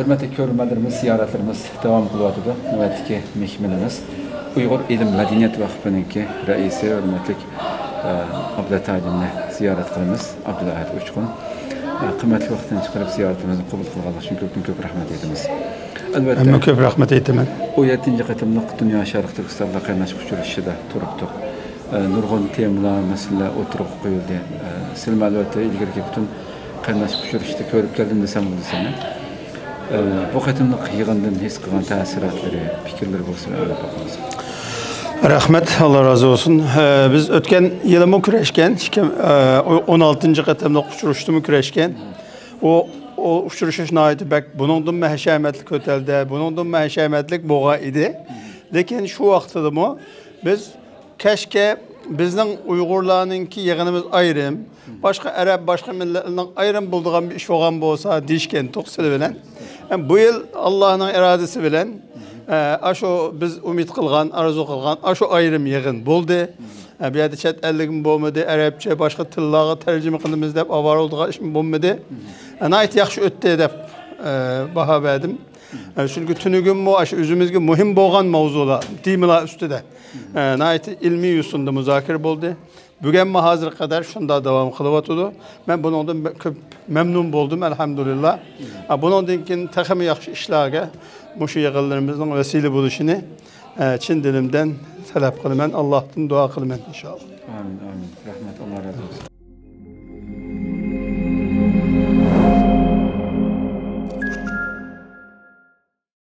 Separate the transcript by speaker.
Speaker 1: Hürmetli körmelerimiz, ziyaretlerimiz devam kılıyordu. Nöbetki mehminimiz Uygur İlim Medeniyet Vakfı'nınki reisi hürmetlik Abdülhamid Alim'le ziyaret kılımız. Abdülhamid Uçkun. Kıymetli vaktini çıkarıp ziyaretimizi kabul kılgalı için köp rahmet ediniz.
Speaker 2: Elbette. Köp rahmet ettimen.
Speaker 1: O 7. katımlık Dünya Şarkı Türkistan'da kaynaşık uçuruşuda turuptuk. Nurgun temla mesela oturuq koyuldu. Silme elbette ilgili bütün kaynaşık uçuruşuda körüp geldim desem oldu sana. Bu katımlık yığından his kılan təsiratları, fikirleri olsun öyle bakınız.
Speaker 2: Rahmet, Allah razı olsun. Biz ötken yılımı küreşken, 16. katımlık uçuruştumu küreşken, o uçuruşuş naiti bek bunun mehşemetlik otelde, bunun mehşemetlik boğa idi. Lakin şu vaxtıdı mı, biz keşke bizden Uygurlarınki yığınımız ayrım, başka Arap, başka milletlerinden ayrım bulduğum bir iş olan olsa dişken toksili bilen. Yani bu yıl Allah'ın iradesi bilen, aşo biz umut kılgan, arzu kılgan, aşo ayrım yığın buldu. Bir yerde chet elligim bulmadı, Arapça, başka tillağı tercüme kılımız deyip avar olduğu işim bulmadı. Nait yaxşı ötte deyip baha verdim. Çünkü tünügün bu, üzümüzge mühim boğan mavzular, dimila üstüde. Nait ilmi yüzünde müzakir buldu. Bugün hazır kadar şunda devam kılıvatıdı. Ben bundan çok memnun buldum elhamdülillah. Bundan dinkin takımı yaxşı işlerge, bu yığınlarımızın vesile buluşunu Çin dilimden talep kılmen, Allah'tan dua kılmen inşallah.
Speaker 1: Amin, amin. Rahmet, Allah razı olsun.